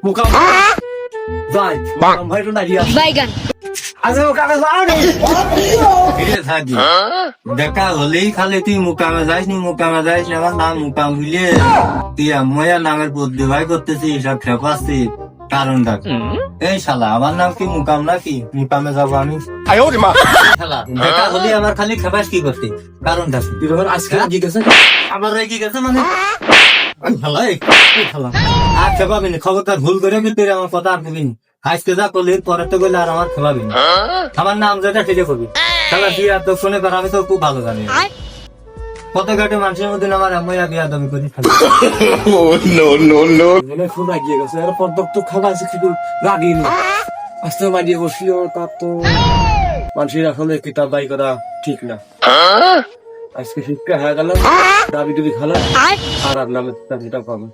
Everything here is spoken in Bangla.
মুকাম যাই মুকাম ভাই তো নাইয়া বাইগান আজকে মুকামে যাও নি ফিরে থাকি দেখা হলেই খালি তুই মুকামে যাইস নি আমার নাম মুকাম হইলে তুই ময়া নামের বদলি ভাই করতেছি সব খেপাচ্ছি কারণটা এই শালা আমার নাম কি মুকাম নাকি মুকামে যাবো আমি শালা দেখা হলে আমার খালি খেপাস কি করতে কারণটা কি? তুই যখন আজকে লাগিয়ে গেছে আমার রেগে গেছে মানে শালা এই শালা আর খেপাবি না খবরদার ভুল করে কিন্তু আমার কথা আর কবি আজকে যা করলি পরে তো গেলে আর আমার খেপাবি না আমার নাম যেটা সেটা করবি শালা বিয়া তো শুনে পার আমি তো খুব ভালো জানি কত ঘাটে মানুষের মধ্যে আমার আম্মাইয়া বিয়া দামি করি মনে ফোন লাগিয়ে গেছে এরপর তো খাওয়া আছে কিন্তু রাগি না আস্তে মারিয়ে বসিও তার তো মানুষের আসলে কিতাব বাই করা ঠিক না আজকে শিক্ষা হয়ে গেল দাবি টুবি খালা আর নামে সেটা পাবে